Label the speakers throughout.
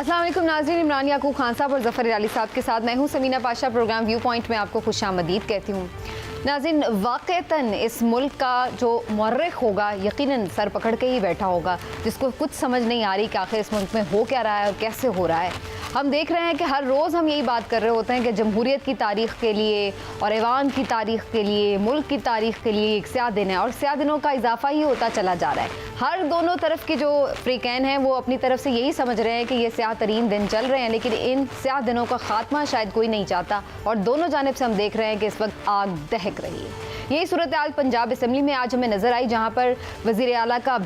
Speaker 1: अस्सलाम वालेकुम नाज़रीन, इमरान याकूब खान साहब और ज़फ़र अली साहब के साथ मैं हूँ Samina Pasha. Programme view point में आपको खुशामदीद कहती हूँ। नाज़रीन, वाक़तन इस मुल्क का जो मौर्रिख़ होगा यकीनन सर पकड़ के ही बैठा होगा, जिसको कुछ समझ नहीं आ रही कि आखिर इस मुल्क में हो क्या रहा है और कैसे हो रहा है। हम देख रहे हैं कि हर रोज़ हम यही बात कर रहे होते हैं कि जमहूरियत की तारीख़ के लिए और ऐवान की तारीख़ के लिए, मुल्क की तारीख़ के लिए एक स्याह दिन है और स्याह दिनों का इजाफा ही होता चला जा रहा है। हर दोनों तरफ की जो फ़रीक़ैन हैं वो अपनी तरफ से यही समझ रहे हैं कि ये स्याह तरीन दिन चल रहे हैं, लेकिन इन स्याह दिनों का ख़ात्मा शायद कोई नहीं चाहता और दोनों जानिब से हम देख रहे हैं कि इस वक्त आग दहक रही है। यही सूरत हाल पंजाब असम्बली में आज हमें नज़र आई, जहाँ पर वज़ीर आला का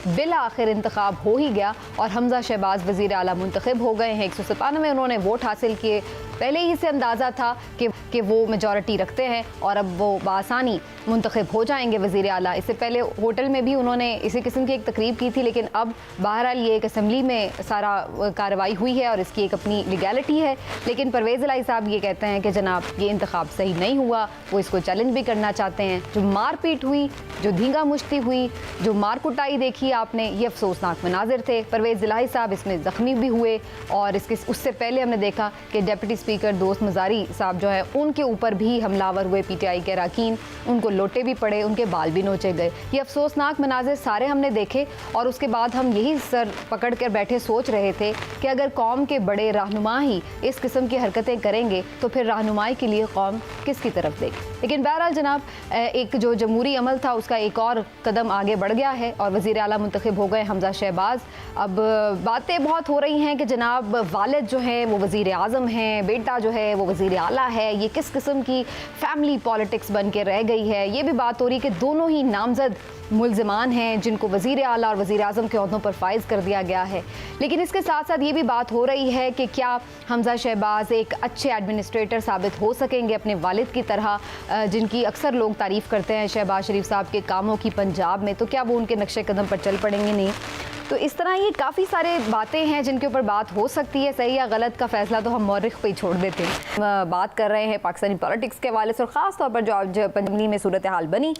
Speaker 1: बिल आखिर इंतखाब हो ही गया और हमज़ा शहबाज वज़ीर आला मुंतखब हो गए हैं। 197 उन्होंने वोट हासिल किए। पहले ही से अंदाज़ा था कि वो मेजॉरिटी रखते हैं और अब वो बआसानी मुंतखब हो जाएंगे वज़ीर आला। इससे पहले होटल में भी उन्होंने इसी किस्म की एक तकरीब की थी, लेकिन अब बहरहाल ये एक असम्बली में सारा कार्रवाई हुई है और इसकी एक अपनी लीगैलिटी है। लेकिन परवेज़ इलाही साहब ये कहते हैं कि जनाब ये इंतखाब सही नहीं हुआ, वो इसको चैलेंज भी करना चाहते हैं। जो मारपीट हुई, जो धींगा मुश्ती हुई, जो मार कुटाई देखी आपने, ये अफसोसनाक मनाजिर थे। परवेज़ इलाही साहब इसमें ज़ख्मी भी हुए और उससे पहले हमने देखा कि डिप्टी स्पीकर दोस्त मज़ारी साहब जो है उनके ऊपर भी हमलावर हुए पीटीआई के अरकान, उनको लोटे भी पड़े, उनके बाल भी नोचे गए। ये अफसोसनाक मनाजिर सारे हमने देखे और उसके बाद हम यही सर पकड़ कर बैठे सोच रहे थे कि अगर कौम के बड़े रहनुमा ही इस किस्म की हरकतें करेंगे तो फिर रहनुमाई के लिए कौम किसकी तरफ देगी। लेकिन बहरहाल जनाब एक जो जमहूरी अमल था उसका एक और कदम आगे बढ़ गया है और वज़ीर आला मुंतखब हो गए हमज़ा शहबाज। अब बातें बहुत हो रही हैं कि जनाब वालिद जो है वो वज़ीर आज़म हैं, बेटा जो है वो वज़ीर आला है। ये किस किस्म की फैमिली पॉलिटिक्स बन के रह गई है। ये भी बात हो रही कि दोनों ही नामजद मुल्ज़िमान हैं जिनको वज़ीर आला और वज़ीर आज़म के ओहदों पर फाइज कर दिया गया है। लेकिन इसके साथ साथ ये भी बात हो रही है कि क्या हमज़ा शहबाज एक अच्छे एडमिनिस्ट्रेटर साबित हो सकेंगे अपने वालिद की तरह, जिनकी अक्सर लोग तारीफ़ करते हैं शहबाज शरीफ साहब के कामों की पंजाब में, तो क्या वो उनके नक्शे कदम पर चल पड़ेंगे? नहीं। तो इस तरह ये काफ़ी सारे बातें हैं जिनके ऊपर बात हो सकती है। सही या गलत का फ़ैसला तो हम मौरिख पे ही छोड़ देते हैं। बात कर रहे हैं पाकिस्तानी पॉलिटिक्स के हवाले से और ख़ास तौर पर जो आज पंजाब में सूरत हाल बनी,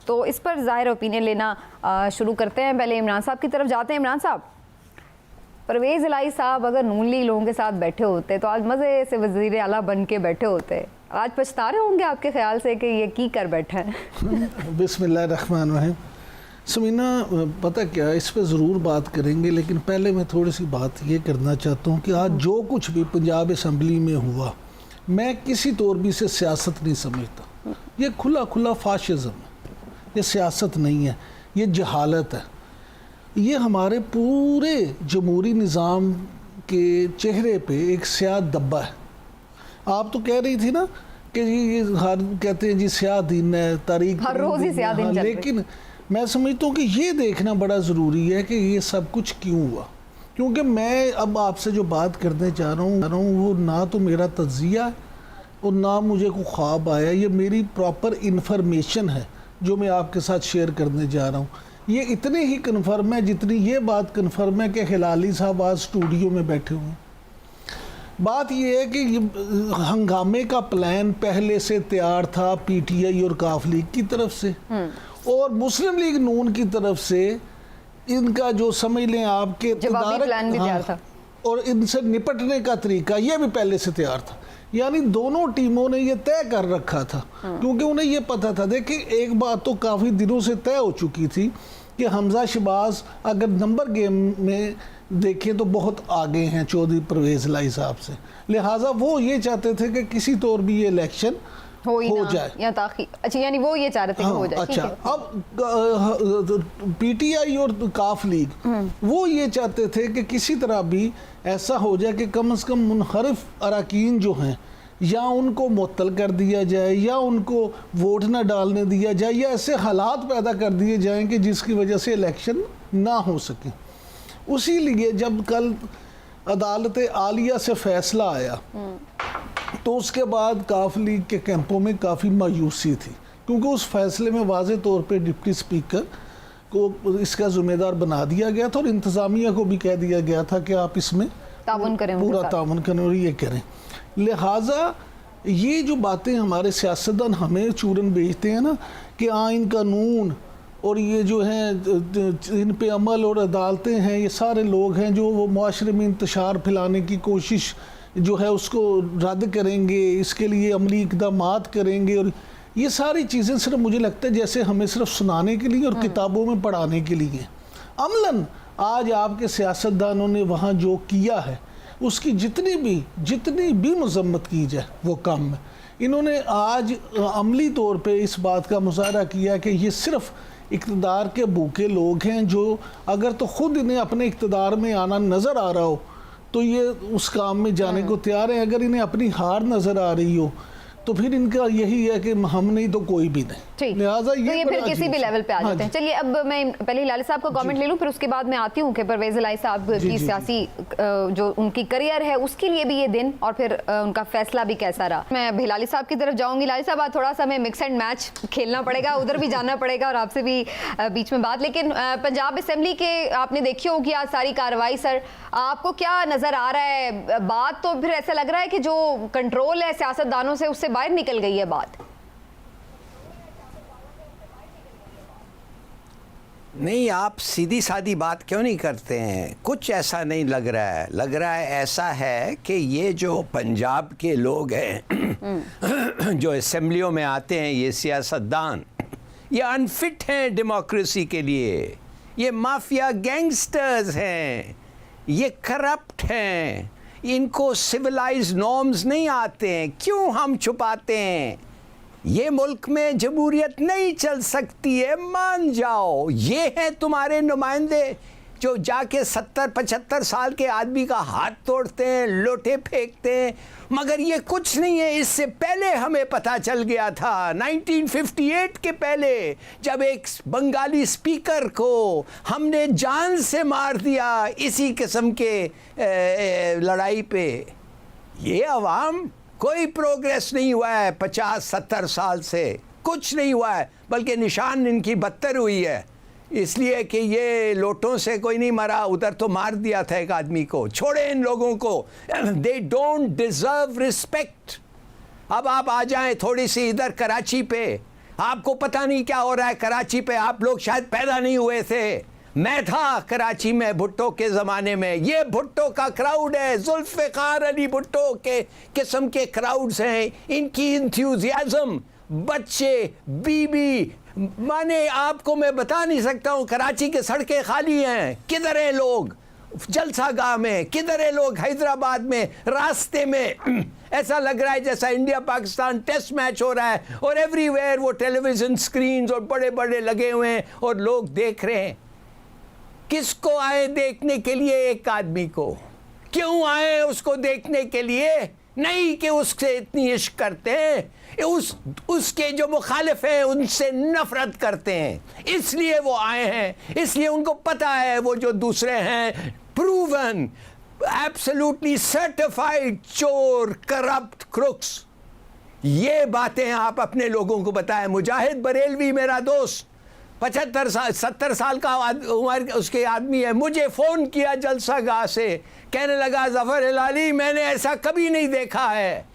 Speaker 1: तो इस पर ज़ाहिर ओपिनियन लेना शुरू करते हैं। पहले इमरान साहब की तरफ जाते हैं। इमरान साहब, परवेज़ इलाही साहब अगर नून लीग लोगों के साथ बैठे होते तो आज मज़े से वज़ीर आला बन के बैठे होते। आज पछता रहे होंगे आपके ख्याल से कि ये की कर बैठे हैं?
Speaker 2: बिस्मिल्लाहिर्रहमानिर्रहीम। समीना, पता क्या, इस पे ज़रूर बात करेंगे, लेकिन पहले मैं थोड़ी सी बात ये करना चाहता हूँ कि आज जो कुछ भी पंजाब असम्बली में हुआ, मैं किसी तौर भी इसे सियासत नहीं समझता। ये खुला खुला फाशिज़म है, ये सियासत नहीं है, ये जहालत है। ये हमारे पूरे जमहूरी निज़ाम के चेहरे पे एक स्याह धब्बा है। आप तो कह रही थी ना कि ये हर कहते हैं जी स्याह दिन है, तारीख
Speaker 1: हर रोज़ ही स्याह दिन,
Speaker 2: लेकिन मैं समझता हूँ कि ये देखना बड़ा ज़रूरी है कि ये सब कुछ क्यों हुआ। क्योंकि मैं अब आपसे जो बात करने जा रहा हूँ वो ना तो मेरा तज्ज़िया है और ना मुझे कोई ख्वाब आया। ये मेरी प्रॉपर इन्फॉर्मेशन है जो मैं आपके साथ शेयर करने जा रहा हूँ। ये इतने ही कन्फर्म है जितनी ये बात कन्फर्म है कि हिलाली साहब आज स्टूडियो में बैठे हुए हैं। बात ये है कि हंगामे का प्लान पहले से तैयार था पीटीआई और काफ लीग की तरफ से और मुस्लिम लीग नून की तरफ से। इनका जो समझ लें आपके
Speaker 1: प्लान भी तैयार था
Speaker 2: और इनसे निपटने का तरीका ये भी पहले से तैयार था। यानी दोनों टीमों ने ये तय कर रखा था, क्योंकि उन्हें ये पता था। देखिए, एक बात तो काफ़ी दिनों से तय हो चुकी थी कि हमज़ा शहबाज अगर नंबर गेम में देखें तो बहुत आगे हैं चौधरी परवेज़ इलाही साहब से, लिहाजा वो ये चाहते थे कि किसी तौर भी ये इलेक्शन हो जाए
Speaker 1: या ताकि। अच्छा, यानी वो ये चाह रहे थे कि हो जाए।
Speaker 2: अच्छा, अब पीटीआई और काफ लीग वो ये चाहते थे कि किसी तरह भी ऐसा हो जाए कि कम से कम मुनहरिफ अरकान जो हैं या उनको मुअत्तल कर दिया जाए या उनको वोट ना डालने दिया जाए या ऐसे हालात पैदा कर दिए जाएं कि जिसकी वजह से इलेक्शन ना हो सके। उसी लिए जब कल अदालत आलिया से फैसला आया तो उसके बाद काफ लीग के कैंपों में काफ़ी मायूसी थी, क्योंकि उस फैसले में वाज़े तौर पे डिप्टी स्पीकर को इसका ज़िम्मेदार बना दिया गया था और इंतज़ामिया को भी कह दिया गया था कि आप इसमें
Speaker 1: ताउन करें,
Speaker 2: पूरा ताउन करें और ये करें। लिहाजा ये जो बातें हमारे सियासतदान हमें चूरन बेचते हैं ना कि आइन कानून और ये जो हैं इन पे अमल और अदालतें हैं, ये सारे लोग हैं जो वो मुआशरे में इंतशार फैलाने की कोशिश जो है उसको रद्द करेंगे, इसके लिए अमली इक़दामात करेंगे। और ये सारी चीज़ें सिर्फ मुझे लगता है जैसे हमें सिर्फ सुनाने के लिए और किताबों में पढ़ाने के लिए। अमलन आज आपके सियासतदानों ने वहाँ जो किया है उसकी जितनी भी मजम्मत की जाए वो कम है। इन्होंने आज अमली तौर पे इस बात का मुजाहरा किया कि ये सिर्फ इक़्तिदार के भूखे लोग हैं, जो अगर तो ख़ुद इन्हें अपने इक़्तिदार में आना नज़र आ रहा हो तो ये उस काम में जाने को तैयार हैं। अगर इन्हें अपनी हार नज़र आ रही हो तो फिर इनका यही है कि हम नहीं तो कोई भी नहीं, लिहाजा
Speaker 1: ये फिर किसी भी लेवल पे आ जाते हैं। चलिए अब मैं पहले लाली साहब का कमेंट ले लूं, फिर उसके बाद मैं आती हूँ कि परवेज़ इलाही साहब की सियासी जो उनकी करियर है उसके लिए भी ये दिन और फिर उनका फैसला भी कैसा रहा। मैं भिलाली साहब की तरफ जाऊंगी। लाली साहब आज थोड़ा सा हमें मिक्स एंड मैच खेलना पड़ेगा, उधर भी जाना पड़ेगा और आपसे भी बीच में बात। लेकिन पंजाब असेंबली के आपने देखी होगी आज सारी कार्रवाई, सर आपको क्या नजर आ रहा है? बात तो फिर ऐसा लग रहा है कि जो कंट्रोल है सियासतदानों से उससे बाहर निकल गई है बात।
Speaker 3: नहीं, आप सीधी सादी बात क्यों नहीं करते हैं? कुछ ऐसा नहीं लग रहा है। लग रहा है ऐसा है कि ये जो पंजाब के लोग हैं जो असेंबलियों में आते हैं, ये सियासतदान, ये अनफिट हैं डेमोक्रेसी के लिए। ये माफिया गैंगस्टर्स हैं, ये करप्ट हैं, इनको सिविलाइज्ड नॉर्म्स नहीं आते हैं। क्यों हम छुपाते हैं? ये मुल्क में जमहूरियत नहीं चल सकती है, मान जाओ। ये हैं तुम्हारे नुमाइंदे जो जाके 70-75 साल के आदमी का हाथ तोड़ते हैं, लोटे फेंकते हैं। मगर ये कुछ नहीं है। इससे पहले हमें पता चल गया था 1958 के पहले, जब एक बंगाली स्पीकर को हमने जान से मार दिया इसी किस्म के लड़ाई पे। ये अवाम कोई प्रोग्रेस नहीं हुआ है 50-70 साल से, कुछ नहीं हुआ है, बल्कि निशान इनकी बदतर हुई है। इसलिए कि ये लोटों से कोई नहीं मरा, उधर तो मार दिया था एक आदमी को। छोड़े इन लोगों को, दे डोंट डिजर्व रिस्पेक्ट। अब आप आ जाएं थोड़ी सी इधर कराची पे, आपको पता नहीं क्या हो रहा है कराची पे। आप लोग शायद पैदा नहीं हुए थे, मैं था कराची में भुट्टो के ज़माने में। ये भुट्टो का क्राउड है, जुल्फ़िकार अली भुट्टो के किस्म के क्राउड्स हैं। इनकी इंथ्यूजियाज़म, बच्चे, बीबी, माने आपको मैं बता नहीं सकता हूँ। कराची के सड़कें खाली हैं, किधर हैं लोग? जलसा गाह में, किधर हैं लोग? हैदराबाद में, रास्ते में। ऐसा लग रहा है जैसा इंडिया पाकिस्तान टेस्ट मैच हो रहा है। और एवरीवेयर वो टेलीविज़न स्क्रीन्स और बड़े बड़े लगे हुए हैं और लोग देख रहे हैं। किसको आए देखने के लिए? एक आदमी को। क्यों आए उसको देखने के लिए? नहीं कि उससे इतनी इश्क करते हैं, उसके जो मुखालिफ हैं उनसे नफरत करते हैं, इसलिए वो आए हैं। इसलिए उनको पता है वो जो दूसरे हैं प्रूवन, एब्सोल्युटली सर्टिफाइड चोर, करप्ट, क्रुक्स। ये बातें आप अपने लोगों को बताएं। मुजाहिद बरेलवी मेरा दोस्त 70 साल का उम्र उसके आदमी है, मुझे फ़ोन किया जलसा गाह से, कहने लगा ज़फ़र हिलाली मैंने ऐसा कभी नहीं देखा है,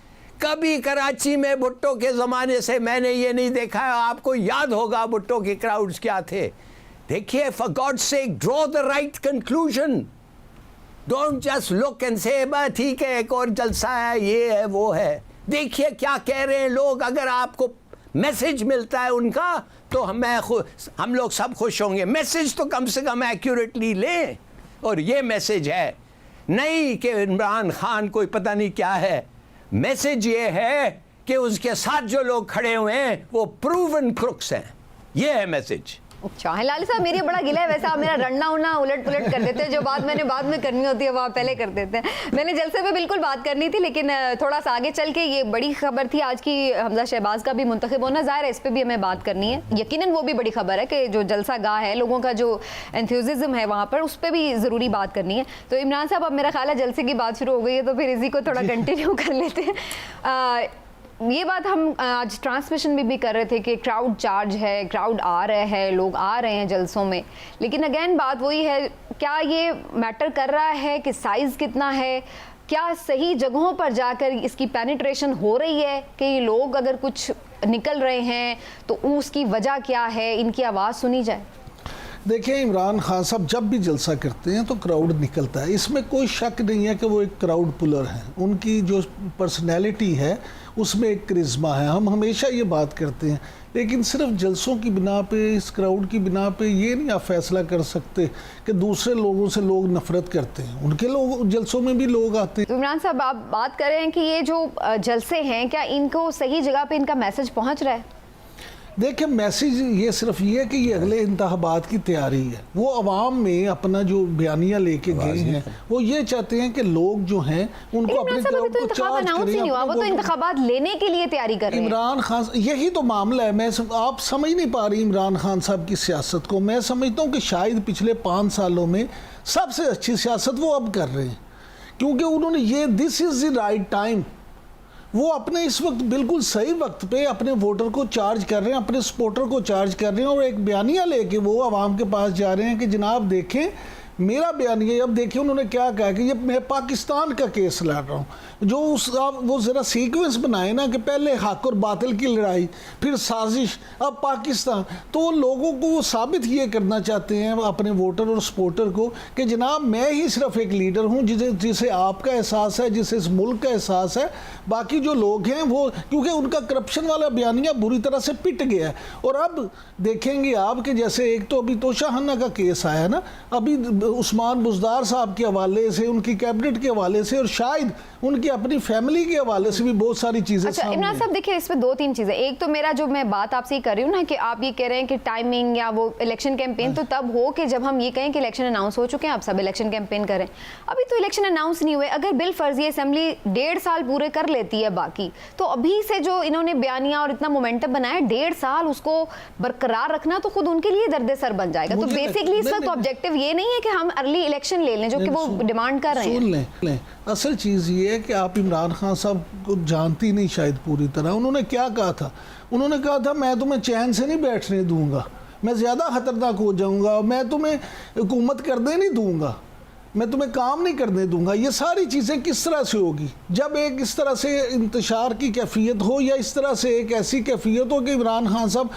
Speaker 3: कभी कराची में भुट्टो के ज़माने से मैंने ये नहीं देखा है। आपको याद होगा भुट्टो के क्राउड्स क्या थे। देखिए, for God sake draw the right conclusion, don't just look and से बस ठीक है एक और जलसा है, ये है वो है। देखिए क्या कह रहे हैं लोग। अगर आपको मैसेज मिलता है उनका तो हम लोग सब खुश होंगे। मैसेज तो कम से कम एक्यूरेटली लें। और ये मैसेज है नहीं कि इमरान खान कोई पता नहीं क्या है, मैसेज ये है कि उसके साथ जो लोग खड़े हुए हैं वो प्रूवन क्रुक्स हैं। ये है मैसेज।
Speaker 1: अच्छा हिलाली साहब, मेरी बड़ा गिला है वैसे, आप मेरा रन्ना उन्ना उलट पुलट कर देते हैं। जो बात मैंने बाद में करनी होती है वो आप पहले कर देते हैं। मैंने जलसे पे बिल्कुल बात करनी थी, लेकिन थोड़ा सा आगे चल के ये बड़ी खबर थी आज की, हमजा शहबाज का भी मुंतखब होना। ज़ाहिर है इस पर भी हमें बात करनी है। यकीनन वो भी बड़ी खबर है कि जो जलसा गाह है, लोगों का जो एंथुसिज्म है वहाँ पर, उस पर भी ज़रूरी बात करनी है। तो इमरान साहब, अब मेरा ख्याल है जलसे की बात शुरू हो गई है, तो फिर इसी को थोड़ा कंटिन्यू कर लेते हैं। ये बात हम आज ट्रांसमिशन में भी कर रहे थे कि क्राउड चार्ज है, क्राउड आ रहे हैं, लोग आ रहे हैं जलसों में। लेकिन अगेन बात वही है, क्या ये मैटर कर रहा है कि साइज़ कितना है? क्या सही जगहों पर जाकर इसकी पेनिट्रेशन हो रही है कि ये लोग अगर कुछ निकल रहे हैं तो उसकी वजह क्या है, इनकी आवाज़ सुनी जाए?
Speaker 2: देखिए, इमरान खान साहब जब भी जलसा करते हैं तो क्राउड निकलता है, इसमें कोई शक नहीं है कि वो एक क्राउड पुलर हैं। उनकी जो पर्सनैलिटी है उसमें एक करिश्मा है, हम हमेशा ये बात करते हैं। लेकिन सिर्फ जलसों की बिना पे, इस क्राउड की बिना पे ये नहीं आप फैसला कर सकते कि दूसरे लोगों से लोग नफरत करते हैं। उनके लोग जलसों में भी लोग आते हैं।
Speaker 1: तो इमरान साहब, आप बात कर रहे हैं कि ये जो जलसे हैं, क्या इनको सही जगह पे इनका मैसेज पहुंच रहा है?
Speaker 2: देखिए, मैसेज ये सिर्फ ये है कि ये अगले इंतखाबात की तैयारी है। वो अवाम में अपना जो बयानिया लेके गए हैं, वो ये चाहते हैं कि लोग जो हैं उनको अपने क्राउड को चार्ज करें।
Speaker 1: वो तो इंतखाबात लेने के लिए तैयारी कर रहे हैं।
Speaker 2: इमरान खान, यही तो मामला है। आप समझ नहीं पा रही इमरान खान साहब की सियासत को। मैं समझता हूँ कि शायद पिछले 5 सालों में सबसे अच्छी सियासत वो अब कर रहे हैं, क्योंकि उन्होंने ये this is the right time, वो अपने इस वक्त बिल्कुल सही वक्त पे अपने वोटर को चार्ज कर रहे हैं, अपने सपोर्टर को चार्ज कर रहे हैं, और एक बयानिया लेके वो आवाम के पास जा रहे हैं कि जनाब देखें मेरा बयानिया। अब देखिए उन्होंने क्या कहा कि ये मैं पाकिस्तान का केस लड़ रहा हूँ। जो वो ज़रा सीक्वेंस बनाए ना कि पहले हक और बातिल की लड़ाई, फिर साजिश, अब पाकिस्तान, तो वो लोगों को वो साबित ये करना चाहते हैं अपने वोटर और सपोर्टर को कि जनाब मैं ही सिर्फ एक लीडर हूँ जिसे आपका एहसास है, जिसे इस मुल्क का एहसास है। बाकी जो लोग हैं वो, क्योंकि उनका करप्शन वाला बयानिया बुरी तरह से पिट गया है। और अब देखेंगे आप कि जैसे एक तो अभी तोशाखाना का केस आया ना, अभी उस्मान बुज़दार साहब के हवाले से, उनकी कैबिनेट के हवाले से, और शायद उनकी अपनी फैमिली के हवाले से भी बहुत सारी चीज़ें।
Speaker 1: अच्छा इमरान साहब, देखिए इसमें 2-3 चीज़ें। एक तो मेरा जो मैं बात आपसे ही कर रही हूँ ना कि आप ये कह रहे हैं कि टाइमिंग या वो इलेक्शन कैंपेन तो तब हो कि जब हम ये कहें कि इलेक्शन अनाउंस हो चुके हैं, आप सब इलेक्शन कैंपेन करें। अभी तो इलेक्शन अनाउंस नहीं हुए। अगर बिल फर्जी असेंबली 1.5 साल पूरे कर लेती है बाकी, तो अभी से जो इन्होंने बयानिया और इतना मोमेंटम बनाया 1.5 साल उसको बरकरार रखना तो खुद उनके लिए दर्द सर बन जाएगा। तो बेसिकली इसका तो ऑब्जेक्टिव ये नहीं है कि हम अर्ली इलेक्शन ले लें, जो कि वो डिमांड कर रहे हैं।
Speaker 2: सुन लें, असल चीज़ ये है कि आप इमरान खान साहब को जानती नहीं शायद पूरी तरह। उन्होंने क्या कहा था? उन्होंने कहा था मैं तुम्हें चैन से नहीं बैठने दूंगा, मैं ज़्यादा खतरनाक हो जाऊंगा, मैं तुम्हें हुकूमत करने नहीं दूंगा, मैं तुम्हें काम नहीं करने दूंगा। ये सारी चीज़ें किस तरह से होगी जब एक इस तरह से इंतशार की कैफियत हो, या इस तरह से एक ऐसी कैफियत हो कि इमरान खान साहब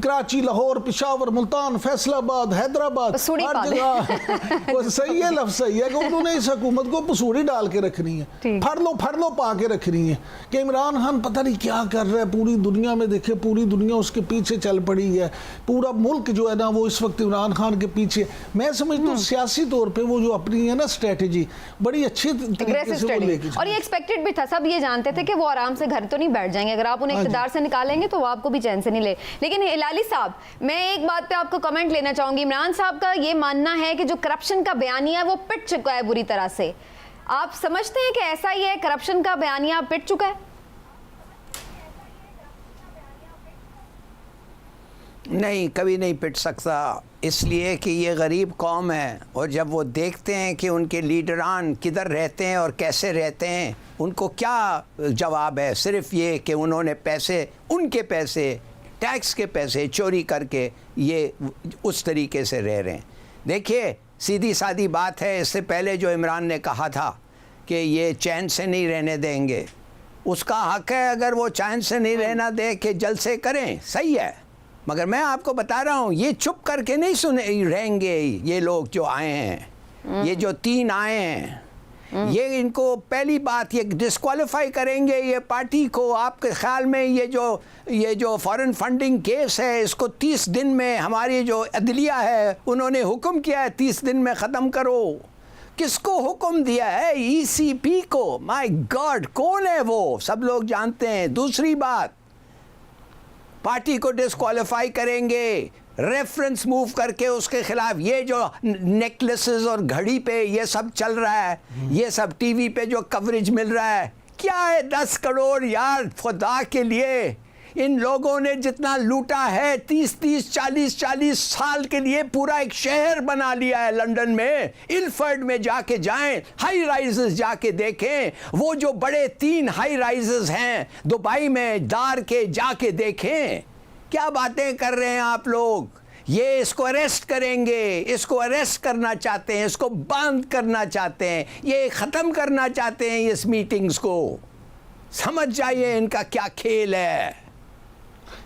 Speaker 2: कराची, लाहौर, पेशावर, मुल्तान, फैसलाबाद, हैदराबाद, हर जगह वो सही है, लफ्ज़ सही है कि उन्होंने इस हुकूमत को पसूड़ी डाल के रखनी है, फड़ लो पा के रखनी है कि इमरान खान पता नहीं क्या कर रहा है। पूरी दुनिया में देखे, पूरी दुनिया उसके पीछे चल पड़ी है, पूरा मुल्क जो है ना वो इस वक्त इमरान खान के पीछे। मैं समझता हूँ सियासी तौर पर वो जो अपनी है ना स्ट्रेटजी, बड़ी अच्छी तरीके से वो लेके,
Speaker 1: और ये एक्सपेक्टेड भी था। सब ये जानते थे कि वो आराम से घर तो नहीं बैठ जाएंगे, अगर आप उन्हें इक़्तिदार से निकालेंगे तो वो आपको भी चैन से नहीं ले। लेकिन हिलाली साहब, मैं एक बात पे आपको कमेंट लेना चाहूंगी। इमरान साहब का ये मानना है कि जो करप्शन का बयानिया है वो पिट चुका है बुरी तरह से। आप समझते हैं कि ऐसा ही है, करप्शन का बयानिया पिट चुका है?
Speaker 3: नहीं, कभी नहीं पिट सकता, इसलिए कि ये गरीब कौम है, और जब वो देखते हैं कि उनके लीडरान किधर रहते हैं और कैसे रहते हैं, उनको क्या जवाब है? सिर्फ ये कि उन्होंने पैसे, उनके पैसे, टैक्स के पैसे चोरी करके ये उस तरीके से रह रहे हैं। देखिए, सीधी सादी बात है, इससे पहले जो इमरान ने कहा था कि ये चैन से नहीं रहने देंगे, उसका हक है अगर वो चैन से नहीं रहना दे कि जलसे करें, सही है। मगर मैं आपको बता रहा हूँ, ये चुप करके नहीं सुने रहेंगे। ये लोग जो आए हैं, ये जो 3 आए हैं, ये इनको पहली बात ये डिस्क्वालीफाई करेंगे ये पार्टी को। आपके ख्याल में ये जो फॉरेन फंडिंग केस है, इसको 30 दिन में, हमारी जो अदलिया है उन्होंने हुक्म किया है 30 दिन में ख़त्म करो। किसको हुक्म दिया है? ECP को। माय गॉड, कौन है वो? सब लोग जानते हैं। दूसरी बात, पार्टी को डिस्क्वालीफाई करेंगे, रेफरेंस मूव करके उसके खिलाफ। ये जो नेकलेसेस और घड़ी पे ये सब चल रहा है, ये सब टीवी पे जो कवरेज मिल रहा है, क्या है 10 करोड़ यार, खुदा के लिए। इन लोगों ने जितना लूटा है 30-40 साल के लिए पूरा एक शहर बना लिया है लंदन में। इल्फर्ड में जाके जाएं, हाई राइजेस जाके देखें, वो जो बड़े 3 हाई राइजेस हैं दुबई में, दार के, जाके देखें। क्या बातें कर रहे हैं आप लोग? ये इसको अरेस्ट करेंगे, इसको अरेस्ट करना चाहते हैं, इसको बंद करना चाहते हैं, ये ख़त्म करना चाहते हैं इस मीटिंग्स को। समझ जाइए इनका क्या खेल है।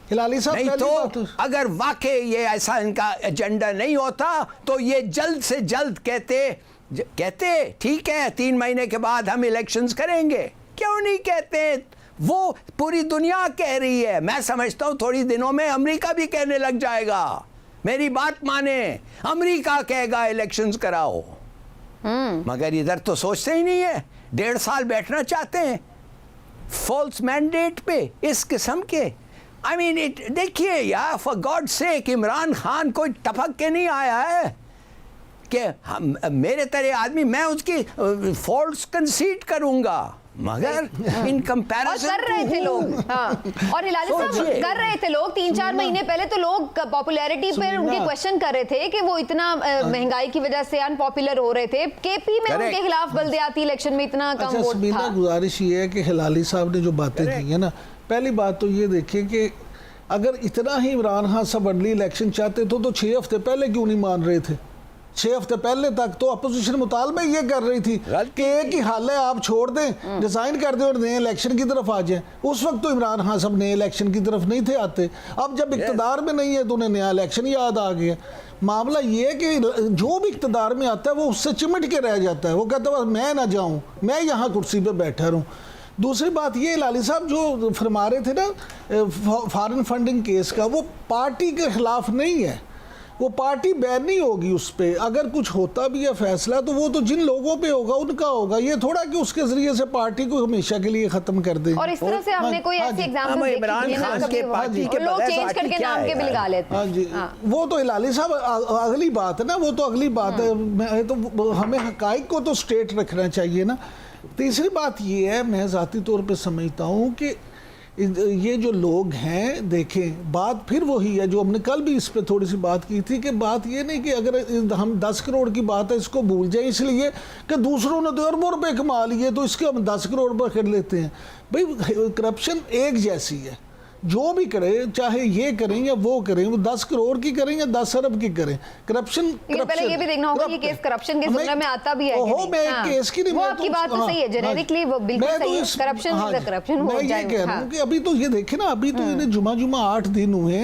Speaker 2: हिलाली साहब
Speaker 3: नहीं
Speaker 2: पहली
Speaker 3: तो
Speaker 2: बात-
Speaker 3: अगर वाकई ये ऐसा इनका एजेंडा नहीं होता तो ये जल्द से जल्द कहते ठीक है 3 महीने के बाद हम इलेक्शंस करेंगे। क्यों नहीं कहते? वो पूरी दुनिया कह रही है। मैं समझता हूँ थोड़ी दिनों में अमेरिका भी कहने लग जाएगा। मेरी बात माने, अमेरिका कहेगा इलेक्शंस कराओ। मगर इधर तो सोचते ही नहीं है। 1.5 साल बैठना चाहते हैं फॉल्स मैंडेट पे इस किस्म के। आई मीन इट, देखिए यार, for God sake, Imran Khan कोई टपक के नहीं आया है कि हम मेरे तरह आदमी मैं उसकी फॉल्स कंसीड करूंगा, मगर इन
Speaker 1: और
Speaker 3: कंपैरिजन
Speaker 1: कर रहे थे लोग। हाँ। और हिलाली साहब
Speaker 3: सोचिए।
Speaker 1: कर रहे थे लोग 3-4 महीने पहले तो लोग पॉपुलैरिटी पे उनके क्वेश्चन कर रहे थे कि वो इतना महंगाई की वजह से अनपॉपुलर हो रहे थे। केपी में
Speaker 3: Correct.
Speaker 1: उनके खिलाफ बल्दियाती इलेक्शन में इतना कम
Speaker 2: अच्छा
Speaker 1: वोट
Speaker 2: सबीना,
Speaker 1: था।
Speaker 2: गुजारिश ये है कि हिलाली साहब ने जो बातें की है ना, पहली बात तो ये देखिए कि अगर इतना ही इमरान खान साहब अर्ली इलेक्शन चाहते तो 6 हफ्ते पहले क्यों नहीं मान रहे थे? 6 हफ्ते पहले तक तो अपोजिशन मुतालबा ये कर रही थी कि एक ही हाल है, आप छोड़ दें, डिजाइन कर दें और नए इलेक्शन की तरफ आ जाएं। उस वक्त तो इमरान खान साहब नए इलेक्शन की तरफ नहीं थे आते। अब जब इक़्तिदार में नहीं है तो उन्हें नया इलेक्शन याद आ गया। मामला ये है कि जो भी इक़्तिदार में आता है वो उससे चिमट के रह जाता है। वो कहता है मैं ना जाऊँ, मैं यहाँ कुर्सी पर बैठा रहूँ। दूसरी बात ये, लाली साहब जो फरमा रहे थे ना फॉरेन फंडिंग केस का, वो पार्टी के खिलाफ नहीं है, वो पार्टी बैन नहीं होगी उस पर। अगर कुछ होता भी है फैसला तो वो तो जिन लोगों पे होगा उनका होगा। ये थोड़ा कि उसके जरिए से पार्टी को हमेशा के लिए खत्म कर दें।
Speaker 1: और इस तरह से हमने कोई ऐसी एग्जाम्पल
Speaker 3: हम इमरान खान के पार्टी के
Speaker 1: लोग
Speaker 3: बगैर
Speaker 1: चेंज
Speaker 3: पार्टी
Speaker 1: करके
Speaker 3: क्या
Speaker 1: नाम
Speaker 3: है
Speaker 1: के भी
Speaker 3: यार?
Speaker 1: लगा लेते
Speaker 2: हाँ
Speaker 1: हैं।
Speaker 2: जी, वो तो हिलाली साहब अगली बात है ना, वो तो अगली बात है। तो हमें हकाइक को तो स्ट्रेट रखना चाहिए ना। तीसरी बात ये है, मैं ज़ाती तौर पे समझता हूँ कि ये जो लोग हैं, देखें बात फिर वही है जो हमने कल भी इस पे थोड़ी सी बात की थी कि बात ये नहीं कि अगर हम 10 करोड़ की बात है इसको भूल जाए इसलिए कि दूसरों ने तो अरबों रुपए कमा लिए तो इसके हम 10 करोड़ पर कर लेते हैं। भाई करप्शन एक जैसी है, जो भी करे, चाहे ये करें या वो करें, वो 10 करोड़ की करें या 10 अरब की करें, करप्शन।
Speaker 1: पहले ये भी देखना होगा कि केस करप्शन के जुमरे में आता भी है कि नहीं।
Speaker 2: मैं
Speaker 1: हाँ।
Speaker 2: केस की नहीं,
Speaker 1: वो
Speaker 2: मैं
Speaker 1: आपकी
Speaker 2: तो
Speaker 1: बात तो सही है, जेनेरिकली वो बिल्कुल सही है। करप्शन इज अ करप्शन हो
Speaker 2: मैं ये
Speaker 1: जाए।
Speaker 2: कह रहा हूँ कि अभी तो ये देखे ना, अभी तो इन्हें जुमा 8 दिन हुए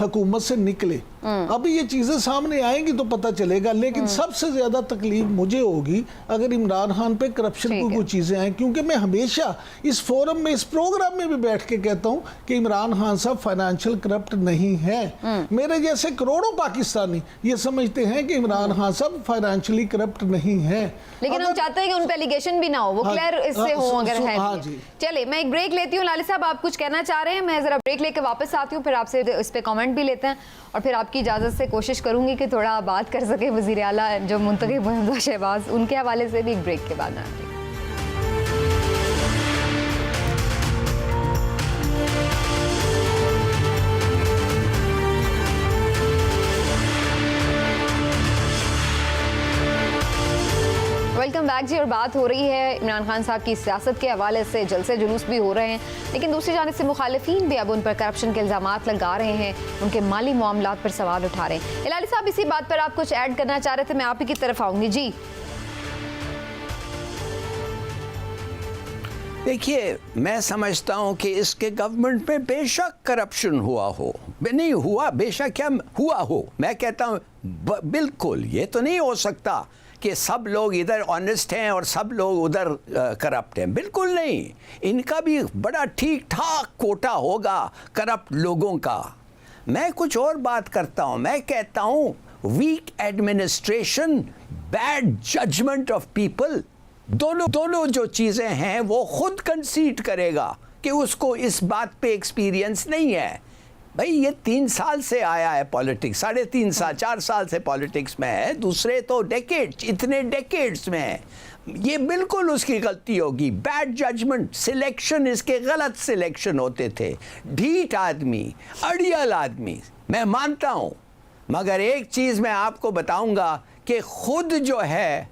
Speaker 2: हुकूमत से निकले। अभी ये चीजें सामने आएंगी तो पता चलेगा। लेकिन सबसे ज्यादा तकलीफ मुझे होगी अगर इमरान खान पे करप्शन की कोई चीजें आए, क्योंकि मैं हमेशा इस फोरम में, इस प्रोग्राम में भी बैठ के कहता हूँ कि इमरान खान साहब फाइनेंशियल करप्ट नहीं है। मेरे जैसे करोड़ों पाकिस्तानी ये समझते हैं कि इमरान खान साहब फाइनेंशियली करप्ट नहीं है।
Speaker 1: लेकिन हम चाहते हैं कि उन पे एलिगेशन भी ना हो, वो क्लियर इससे हो अगर है।
Speaker 2: हाँ जी।
Speaker 1: चलिए मैं एक ब्रेक लेती हूँ। लाली साहब आप कुछ कहना चाह रहे हैं? मैं जरा ब्रेक लेके वापस आती हूँ, फिर आपसे इस पे कमेंट भी लेते हैं और फिर आपकी इजाज़त से कोशिश करूंगी कि थोड़ा बात कर सके वज़ीर आला जो मुंतखब हुए शहबाज, उनके हवाले से भी एक ब्रेक के बाद आएंगे। वेलकम बैक जी। और बात हो रही है इमरान खान साहब की सियासत के हवाले से। जलसे जुलूस भी हो रहे हैं, लेकिन दूसरी जानिब से मुखालिफिन भी अब उन पर करप्शन के इल्ज़ामात लगा रहे हैं, उनके माली मामलात पर सवाल उठा रहे हैं। इलाली साहब इसी बात पर आप कुछ ऐड करना चाह रहे थे, मैं आप ही की तरफ आऊंगी जी।
Speaker 3: देखिए, मैं समझता हूँ कि इसके गवर्नमेंट में बेशक करप्शन हुआ हो, नहीं हुआ बेशक क्या हुआ हो, मैं कहता हूँ बिल्कुल ये तो नहीं हो सकता कि सब लोग इधर ऑनेस्ट हैं और सब लोग उधर करप्ट हैं। बिल्कुल नहीं, इनका भी बड़ा ठीक ठाक कोटा होगा करप्ट लोगों का। मैं कुछ और बात करता हूँ, मैं कहता हूँ weak administration, bad judgement of people, दोनों जो चीज़ें हैं वो खुद कंसीड करेगा कि उसको इस बात पे एक्सपीरियंस नहीं है। भाई ये 3 साल से आया है पॉलिटिक्स, 3.5 साल 4 साल से पॉलिटिक्स में है, दूसरे तो डेकेड्स, इतने डेकेड्स में है। ये बिल्कुल उसकी गलती होगी, बैड जजमेंट, सिलेक्शन, इसके गलत सिलेक्शन होते थे, ढीठ आदमी, अड़ियल आदमी, मैं मानता हूँ। मगर एक चीज़ मैं आपको बताऊँगा कि खुद जो है,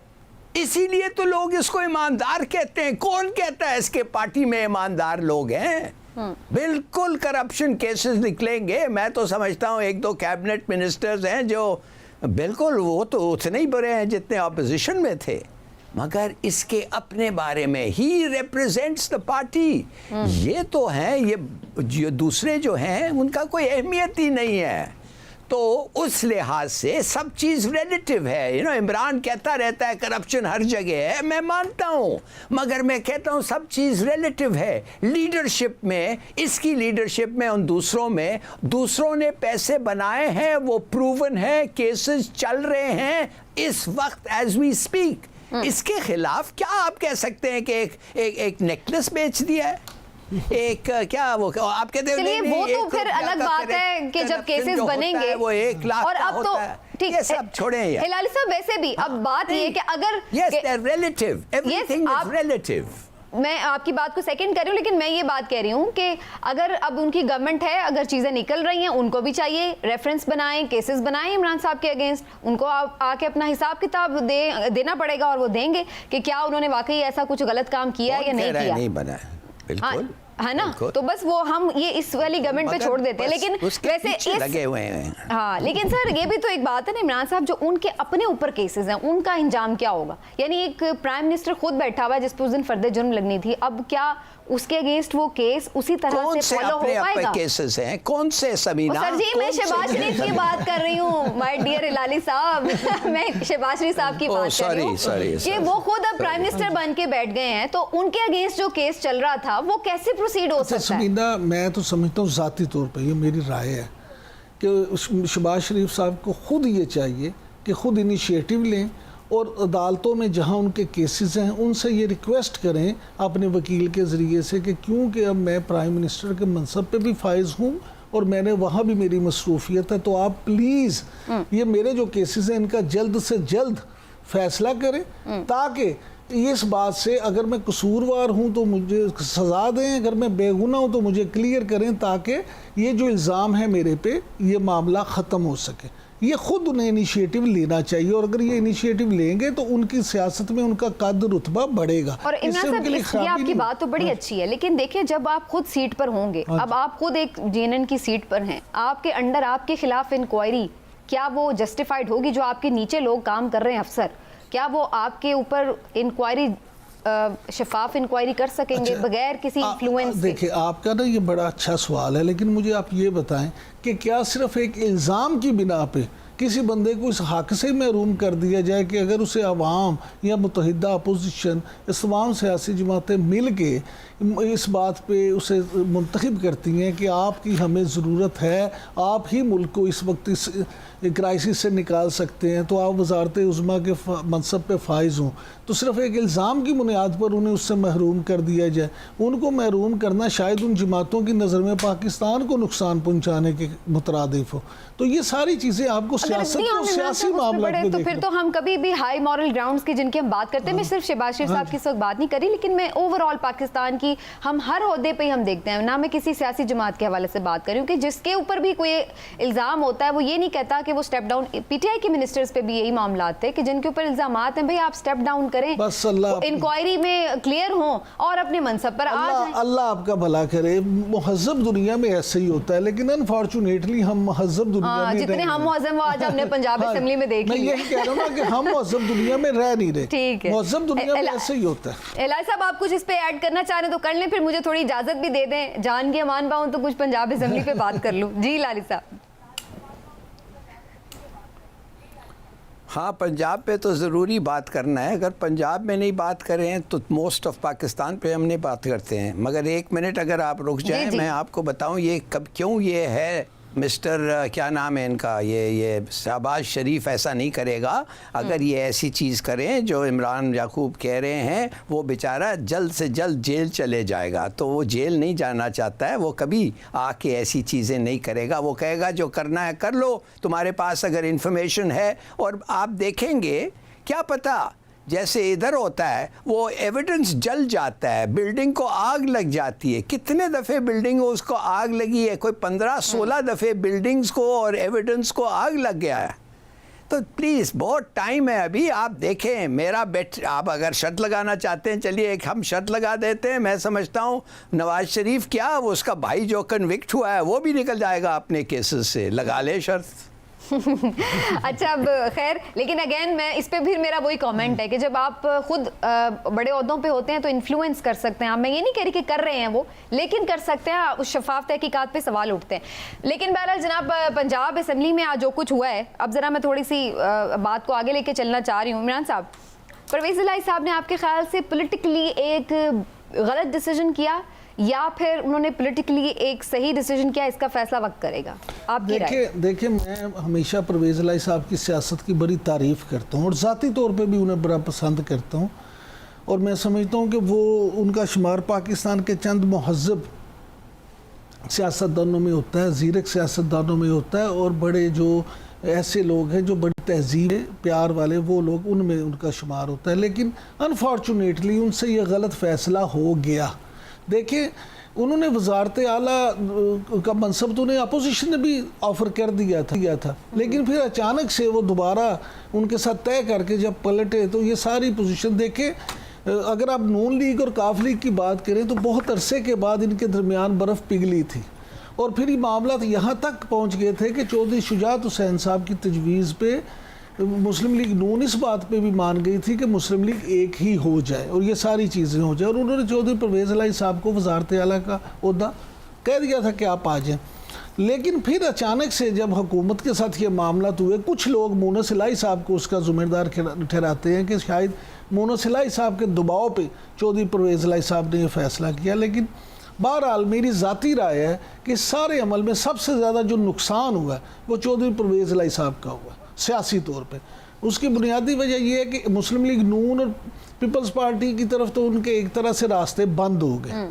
Speaker 3: इसीलिए तो लोग इसको ईमानदार कहते हैं। कौन कहता है इसके पार्टी में ईमानदार लोग हैं? बिल्कुल करप्शन केसेस निकलेंगे। मैं तो समझता हूँ 1-2 कैबिनेट मिनिस्टर्स हैं जो बिल्कुल वो तो उतने ही बुरे हैं जितने ऑपोजिशन में थे, मगर इसके अपने बारे में ही रिप्रेजेंट्स द पार्टी। ये तो हैं, ये जो दूसरे जो हैं उनका कोई अहमियत ही नहीं है। तो उस लिहाज से सब चीज़ रिलेटिव है। इमरान कहता रहता है करप्शन हर जगह है, मैं मानता हूँ, मगर मैं कहता हूँ सब चीज़ रिलेटिव है। लीडरशिप में, इसकी लीडरशिप में, उन दूसरों में, दूसरों ने पैसे बनाए हैं, वो प्रूवन है, केसेस चल रहे हैं इस वक्त एज वी स्पीक। इसके खिलाफ क्या आप कह सकते हैं कि एक नेकलेस बेच दिया है, एक क्या वो आप कहते हैं?
Speaker 1: चलिए वो तो फिर अलग बात है कि जब केसेस बनेंगे
Speaker 3: वो 1 लाख
Speaker 1: और अब तो ठीक
Speaker 3: ये सब छोड़ें यार।
Speaker 1: हिलाली साहब वैसे भी अब बात ये है कि अगर
Speaker 3: yes relative, everything is relative.
Speaker 1: मैं आपकी बात को सेकंड कर रही हूँ, लेकिन मैं ये बात कह रही हूँ कि अगर अब उनकी गवर्नमेंट है, अगर चीज़ें निकल रही हैं, उनको भी चाहिए रेफरेंस बनाएं, केसेस बनाएं इमरान साहब के अगेंस्ट, उनको आके अपना हिसाब किताब देना पड़ेगा और वो देंगे कि क्या उन्होंने वाकई ऐसा कुछ गलत काम किया या नहीं किया।
Speaker 3: नहीं बना बिल्कुल,
Speaker 1: है ना, तो बस वो हम ये इस वाली गवर्नमेंट पे छोड़ देते हैं। लेकिन वैसे
Speaker 3: लगे हुए हैं।
Speaker 1: हाँ, लेकिन सर ये भी तो एक बात है ना इमरान साहब, जो उनके अपने ऊपर केसेस हैं उनका इंजाम क्या होगा? यानी एक प्राइम मिनिस्टर खुद बैठा हुआ है जिस पर उस दिन फर्द जुर्म लगनी थी, अब क्या उसके अगेंस्ट वो केस उसी तरह से फॉलो हो पाएगा?
Speaker 3: केसेस हैं कौन से समीना?
Speaker 1: सर जी मैं शहबाज शरीफ की बात कर रही हूँ, माय डियर हिलाली साहब। मैं शहबाज शरीफ साहब की बात कर रही हूँ कि वो खुद अब प्राइम मिनिस्टर बन के बैठ गए हैं, तो उनके अगेंस्ट जो केस चल रहा था वो कैसे प्रोसीड हो सकता है?
Speaker 2: मैं तो समझता हूँ ज़ाती तौर पर, ये मेरी राय है कि शहबाज शरीफ साहब को खुद ये चाहिए कि खुद इनिशिएटिव लें और अदालतों में जहां उनके केसेस हैं उनसे ये रिक्वेस्ट करें अपने वकील के ज़रिए से कि क्योंकि अब मैं प्राइम मिनिस्टर के मनसब पे भी फाइज हूँ और मैंने वहाँ भी मेरी मसरूफियत है, तो आप प्लीज़ ये मेरे जो केसेस हैं इनका जल्द से जल्द फैसला करें, ताकि इस बात से अगर मैं कसूरवार हूँ तो मुझे सज़ा दें, अगर मैं बेगुनाह हूँ तो मुझे क्लियर करें, ताकि ये जो इल्ज़ाम है मेरे पे ये मामला ख़त्म हो सके। ये खुद उन्हें इनिशिएटिव लेना चाहिए और अगर ये इनिशिएटिव लेंगे तो उनकी सियासत में उनका कद रुतबा बढ़ेगा।
Speaker 1: और इमरान साहब ये आपकी बात तो बड़ी अच्छी है, लेकिन देखिए जब आप खुद सीट पर होंगे, अब आप खुद एक जेएनएन की सीट पर हैं, आपके अंडर आपके खिलाफ इंक्वायरी क्या वो जस्टिफाइड होगी? जो आपके नीचे लोग काम कर रहे हैं अफसर, क्या वो आपके ऊपर इंक्वायरी शफाफ इंक्वायरी कर सकेंगे बगैर किसी इन्फ्लुएंस से?
Speaker 2: देखिए आपका ना ये बड़ा अच्छा सवाल है, लेकिन मुझे आप ये बताएं कि क्या सिर्फ एक इल्ज़ाम की बिना पे किसी बंदे को इस हक से महरूम कर दिया जाए कि अगर उसे अवाम या मुतहिदा अपोजिशन इस तमाम सियासी जमातें मिल के इस बात पे उसे मुंतखब करती हैं कि आपकी हमें ज़रूरत है, आप ही मुल्क को इस वक्त इस क्राइसिस से निकाल सकते हैं, तो आप वजारत उज़्मा के मनसब पे फाइज हों, तो सिर्फ एक इल्ज़ाम की बुनियाद पर उन्हें उससे महरूम कर दिया जाए? उनको महरूम करना शायद उन जमातों की नज़र में पाकिस्तान को नुकसान पहुँचाने के मुतरादिफ हो। तो ये सारी चीज़ें आपको सियासत और सियासी मामला में
Speaker 1: तो फिर तो हम कभी भी हाई मॉरल ग्राउंड्स की जिनकी हम बात करते हैं, मैं सिर्फ शहबाज शरीफ साहब की इस वक्त बात नहीं करी, लेकिन मैं ओवरऑल पाकिस्तान की हम हर ओहदे पे हम देखते हैं, ना मैं किसी सियासी जमात के हवाले से बात कर रही हूँ कि जिसके ऊपर भी कोई इल्ज़ाम होता है वो ये नहीं कहता कि वो स्टेप डाउन। पीटीआई के मिनिस्टर्स पे भी यही मामला थे कि जिनके ऊपर इल्ज़ामात हैं, भाई आप स्टेप डाउन करें,
Speaker 2: बस
Speaker 1: इंक्वायरी में क्लियर हों और अपने मनसब पर आ जाएं।
Speaker 2: अल्लाह आपका भला करे। मुहज़्ज़ब दुनिया में ऐसे ही होता है, लेकिन अनफॉर्चुनेटली हम मुहज़्ज़ब दुनिया में
Speaker 1: जितने हम मुअज़्ज़म वो आज हमने पंजाब असेंबली में देख लिया।
Speaker 2: मैं यही कह रहा हूँ ना कि हम मुहज़्ज़ब दुनिया में रह नहीं रहे।
Speaker 1: ठीक है,
Speaker 2: मुहज़्ज़ब दुनिया में ऐसे ही होता है।
Speaker 1: एलाई साहब आप कुछ इस पे ऐड करना चाह रहे हैं तो कर लें, फिर मुझे थोड़ी इजाजत भी दे दें, जान के अमान पाऊं तो कुछ पंजाब असेंबली पे बात कर लूं। जी लाली साहब।
Speaker 3: हाँ, पंजाब पे तो ज़रूरी बात करना है। अगर पंजाब में नहीं बात करें तो मोस्ट ऑफ पाकिस्तान पे हमने बात करते हैं। मगर एक मिनट अगर आप रुक जाएं, मैं आपको बताऊं ये कब क्यों ये है। मिस्टर क्या नाम है इनका, ये शहबाज शरीफ ऐसा नहीं करेगा। अगर ये ऐसी चीज़ करें जो इमरान याकूब कह रहे हैं, वो बेचारा जल्द से जल्द जेल चले जाएगा। तो वो जेल नहीं जाना चाहता है, वो कभी आके ऐसी चीज़ें नहीं करेगा। वो कहेगा जो करना है कर लो, तुम्हारे पास अगर इन्फॉर्मेशन है। और आप देखेंगे क्या पता जैसे इधर होता है वो एविडेंस जल जाता है, बिल्डिंग को आग लग जाती है। कितने दफ़े बिल्डिंग को उसको आग लगी है, कोई 15-16 दफ़े बिल्डिंग्स को और एविडेंस को आग लग गया है। तो प्लीज़ बहुत टाइम है अभी। आप देखें मेरा बेट, आप अगर शर्त लगाना चाहते हैं चलिए एक हम शर्त लगा देते हैं। मैं समझता हूँ नवाज शरीफ क्या वो उसका भाई जो कन्विक्ट हुआ है वो भी निकल जाएगा अपने केसेस से, लगा ले शर्त।
Speaker 1: अच्छा अब खैर, लेकिन अगेन मैं इस पे भी मेरा वही कमेंट है कि जब आप खुद बड़े ओहदों पे होते हैं तो इन्फ्लुएंस कर सकते हैं आप। मैं ये नहीं कह रही कि कर रहे हैं वो, लेकिन कर सकते हैं। उस शफाफ तहकीकात पे सवाल उठते हैं। लेकिन बहरहाल जनाब, पंजाब असम्बली में आज जो कुछ हुआ है, अब ज़रा मैं थोड़ी सी बात को आगे लेके चलना चाह रही हूँ। इमरान साहब, परवेज़ इलाही साहब ने आपके ख्याल से पॉलिटिकली एक गलत डिसीजन किया या फिर उन्होंने पॉलिटिकली एक सही डिसीजन किया? इसका फैसला वक्त करेगा। आपकी राय?
Speaker 2: देखिए मैं हमेशा परवेज़ इलाही साहब की सियासत की बड़ी तारीफ़ करता हूँ और ज़ाती तौर पे भी उन्हें बड़ा पसंद करता हूँ। और मैं समझता हूँ कि वो उनका शुमार पाकिस्तान के चंद महज़ब सियासतदानों में होता है, ज़ीरक सियासतदानों में होता है, और बड़े जो ऐसे लोग हैं जो बड़ी तहजीब प्यार वाले वो लोग, उनमें उनका शुमार होता है। लेकिन अनफॉर्चुनेटली उनसे ये गलत फ़ैसला हो गया। देखिए उन्होंने वजारत आला का मनसब तो उन्हें अपोजिशन ने भी ऑफ़र कर दिया था, लेकिन फिर अचानक से वो दोबारा उनके साथ तय करके जब पलटे तो ये सारी पोजीशन देखे। अगर आप नून लीग और काफ लीग की बात करें तो बहुत अरसे के बाद इनके दरमियान बर्फ़ पिघली थी और फिर ये मामला यहाँ तक पहुँच गए थे कि चौधरी शुजात हुसैन साहब की तजवीज़ पे मुस्लिम लीग नून इस बात पे भी मान गई थी कि मुस्लिम लीग एक ही हो जाए और ये सारी चीज़ें हो जाए, और उन्होंने चौधरी परवेज़ इलाही साहब को वजारत आला का ओहदा कह दिया था कि आप आ जाएं। लेकिन फिर अचानक से जब हुकूमत के साथ ये मामला हुए, कुछ लोग मुनस इलाही साहब को उसका ज़िम्मेदार ठहराते हैं कि शायद मुनस इलाही साहब के दबाव पर चौधरी परवेज़ इलाही साहब ने यह फ़ैसला किया। लेकिन बहरहाल मेरी ज़ाती राय है कि सारे अमल में सबसे ज़्यादा जो नुकसान हुआ वो चौधरी परवेज़ इलाही साहब का हुआ सियासी तौर पे। उसकी बुनियादी वजह यह है कि मुस्लिम लीग नून और पीपल्स पार्टी की तरफ तो उनके एक तरह से रास्ते बंद हो गए।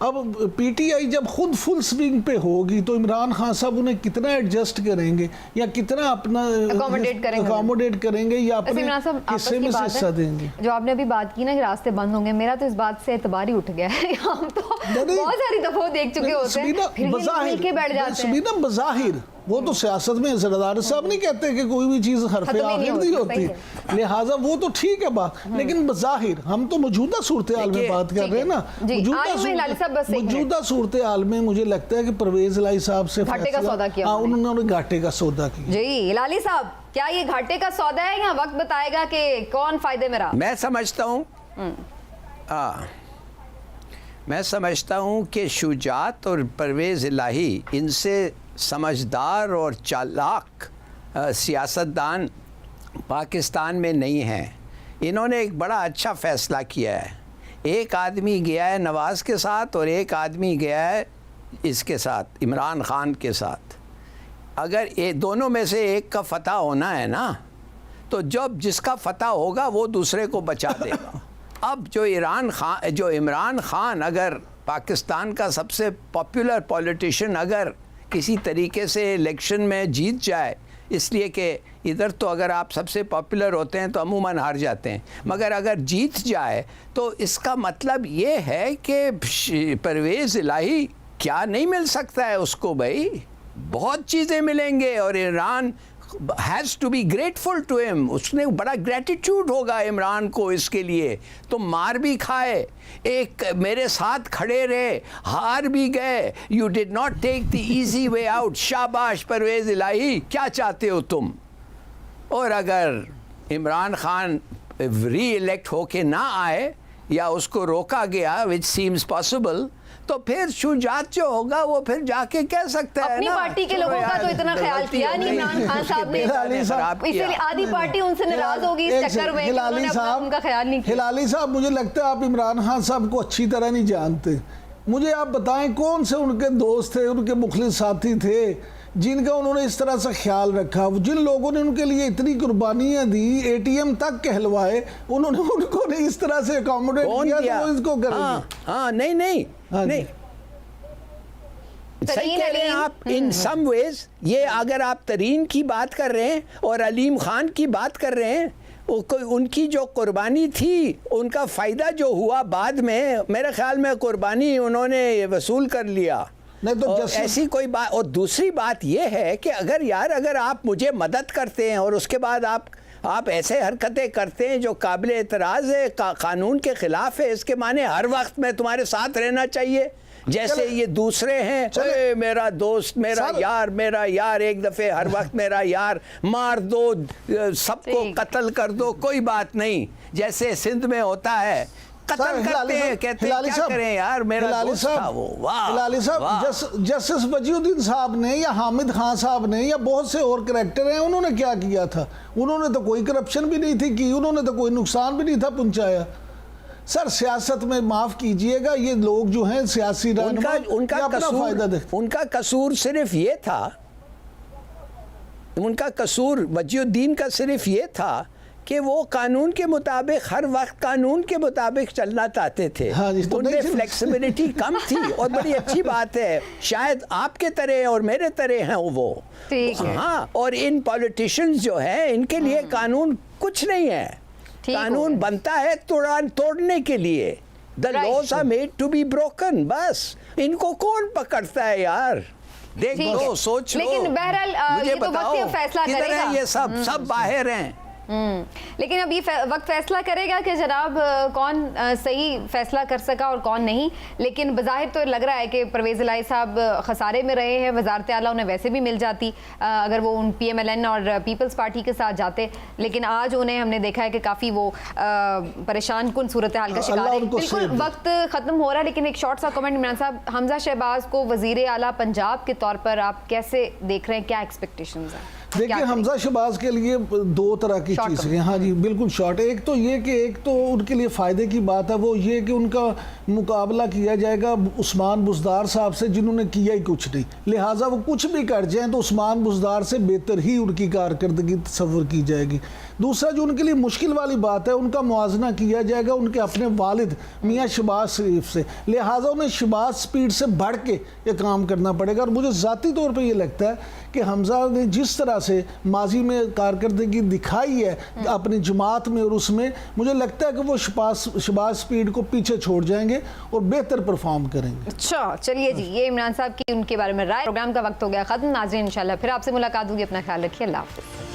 Speaker 2: अब पीटीआई जब खुद फुल स्विंग पे होगी तो इमरान खान साहब उन्हें कितना एडजस्ट करेंगे या कितना अपना अकोमोडेट करेंगे या अपने हिस्से में से हिस्सा देंगे।
Speaker 1: जो आपने अभी बात की ना कि रास्ते बंद होंगे, मेरा तो इस बात से एतबार ही उठ गया है। हम तो बहुत सारी दफा देख चुके होते हैं, फिर मिलके बैठ जाते हैं।
Speaker 2: बज़ाहिर वो तो सियासत में जरदार साहब नहीं कहते कि कोई भी चीज़ हरफ़े आखिर नहीं होती, लिहाजा वो तो ठीक है बात, लेकिन बज़ाहिर हम तो मौजूदा सूरत हाल में बात कर रहे हैं ना। मौजूदा सूरत हाल में मुझे लगता है कि परवेज़ इलाही साहब से
Speaker 1: घाटे का सौदा किया,
Speaker 2: उन्होंने घाटे का सौदा किया।
Speaker 1: जी लाली साहब, क्या ये घाटे का सौदा है या वक्त बताएगा कि कौन फायदे में रहा?
Speaker 3: मैं समझता हूँ कि शुजात और परवेज़ इलाही इनसे समझदार और चालाक सियासतदान पाकिस्तान में नहीं हैं। इन्होंने एक बड़ा अच्छा फ़ैसला किया है। एक आदमी गया है नवाज़ के साथ और एक आदमी गया है इसके साथ, इमरान ख़ान के साथ। अगर ये दोनों में से एक का फ़तह होना है ना, तो जब जिसका फ़तह होगा वो दूसरे को बचा देगा। अब जो इमरान ख़ान अगर पाकिस्तान का सबसे पॉपुलर पॉलिटिशियन अगर किसी तरीके से इलेक्शन में जीत जाए, इसलिए कि इधर तो अगर आप सबसे पॉपुलर होते हैं तो अमूमन हार जाते हैं, मगर अगर जीत जाए तो इसका मतलब ये है कि परवेज़ इलाही क्या नहीं मिल सकता है उसको? भाई बहुत चीज़ें मिलेंगे और Iran has to be grateful to him. उसने बड़ा ग्रेटिट्यूड होगा इमरान को इसके लिए। तो मार भी खाए, एक मेरे साथ खड़े रहे, हार भी गए, you did not take the easy way out. शाबाश परवेज़ इलाही, क्या चाहते हो तुम? और अगर इमरान खान री इलेक्ट होके ना आए या उसको रोका गया, विच सीम्स पॉसिबल, तो फिर शुजात जो होगा वो फिर जाके कह सकता है
Speaker 1: अपनी
Speaker 3: ना,
Speaker 1: पार्टी के लोगों का तो इतना ख्याल किया नहीं इमरान खान साहब ने, इसलिए आधी पार्टी उनसे नाराज होगी इस चक्कर में, उन्होंने उनका ख्याल नहीं किया।
Speaker 2: हिलाली साहब, मुझे लगता है आप इमरान खान साहब को अच्छी तरह नहीं जानते। मुझे आप बताएं कौन से उनके दोस्त थे, उनके मुखलिस साथी थे जिनका उन्होंने इस तरह से ख्याल रखा? जिन लोगों ने उनके लिए इतनी कुर्बानियां दी, एटीएम तक कहलवाए, उन्होंने उनको नहीं इस तरह से अकोमोडेट किया तो वो इसको करेंगे।
Speaker 3: नहीं सही कह रहे हैं आप। इन सम वेज ये अगर आप तरीन की बात कर रहे हैं और अलीम खान की बात कर रहे हैं, उनकी जो कुर्बानी थी, उनका फ़ायदा जो हुआ बाद में, मेरे ख्याल में कुर्बानी उन्होंने वसूल कर लिया।
Speaker 2: नहीं तो
Speaker 3: और ऐसी कोई बात। और दूसरी बात ये है कि अगर आप मुझे मदद करते हैं और उसके बाद आप ऐसे हरकतें करते हैं जो काबिल एतराज़ है, कानून के ख़िलाफ़ है, इसके माने हर वक्त मैं तुम्हारे साथ रहना चाहिए जैसे ये दूसरे हैं, मेरा दोस्त, मेरा यार, एक दफ़े हर वक्त मेरा यार, मार दो, सबको कत्ल कर दो, कोई बात नहीं, जैसे सिंध में होता है, कत्ल करते हैं, कहते हैं क्या करें यार, मेरा दोस्त था वो।
Speaker 2: हिलाली साहब, जस्टिस वजीउद्दीन साहब ने या हामिद खान साहब ने या बहुत से और कैरेक्टर हैं, उन्होंने क्या किया था? उन्होंने तो कोई करप्शन भी नहीं थी की, उन्होंने तो कोई नुकसान भी नहीं था पहुंचाया। सर सियासत में माफ कीजिएगा, ये लोग जो हैं सियासी
Speaker 3: उनका कसूर सिर्फ ये था, उनका कसूर वजीउद्दीन का सिर्फ ये था कि वो कानून के मुताबिक, हर वक्त कानून के मुताबिक चलना चाहते थे।
Speaker 2: हाँ,
Speaker 3: उनमें फ्लेक्सिबिलिटी कम थी और बड़ी अच्छी बात है, शायद आपके तरह और मेरे तरह हैं वो। हाँ, और इन पॉलिटिशियंस जो हैं इनके लिए कानून कुछ नहीं है, कानून बनता है तोड़ने के लिए। The laws are made to be broken, बस इनको कौन पकड़ता है यार? देख लो, सोच लो,
Speaker 1: लेकिन बहरहाल
Speaker 3: मुझे बताओ किधर है ये सब बाहर हैं।
Speaker 1: लेकिन अब ये वक्त फैसला करेगा कि जनाब कौन सही फैसला कर सका और कौन नहीं। लेकिन बज़ाहिर तो लग रहा है कि परवेज़ इलाही साहब खसारे में रहे हैं, वज़ारत आला उन्हें वैसे भी मिल जाती अगर वो उन PMLN और पीपल्स पार्टी के साथ जाते, लेकिन आज उन्हें हमने देखा है कि काफ़ी वो परेशान कुन सूरत हाल का शिकार है। बिल्कुल वक्त ख़त्म हो रहा है, लेकिन एक शॉर्ट सा कमेंट इमरान साहब, हमजा शहबाज को वज़ीर आला पंजाब के तौर पर आप कैसे देख रहे हैं, क्या एक्सपेक्टेशंस हैं?
Speaker 2: देखिए, हमजा शहबाज के लिए दो तरह की चीज़ें हैं। हाँ जी, बिल्कुल शॉर्ट। एक तो ये कि एक तो उनके लिए फ़ायदे की बात है, वो ये कि उनका मुकाबला किया जाएगा उस्मान बुज़दार साहब से, जिन्होंने किया ही कुछ नहीं, लिहाजा वो कुछ भी कर जाएं तो उस्मान बुज़दार से बेहतर ही उनकी कारकर्दगी तस्वर की जाएगी। दूसरा जो उनके लिए मुश्किल वाली बात है, उनका मुआजना किया जाएगा उनके अपने वालिद मियाँ शहबाज शरीफ से, लिहाजा उन्हें शहबाज स्पीड से बढ़ के ये काम करना पड़ेगा। और मुझे ज़ाती तौर पर ये लगता है कि हमजा ने जिस तरह से माजी में कारकर्दगी दिखाई है अपनी जमात में और उसमें, मुझे लगता है कि वो शहबाज स्पीड को पीछे छोड़ जाएंगे और बेहतर परफॉर्म करेंगे।
Speaker 1: अच्छा, चलिए जी, ये इमरान साहब की उनके बारे में राय। प्रोग्राम का वक्त हो गया ख़त्म। नाज़रीन, इंशाल्लाह फिर आपसे मुलाकात होगी, अपना ख्याल रखिए, अल्लाह हाफ़िज़।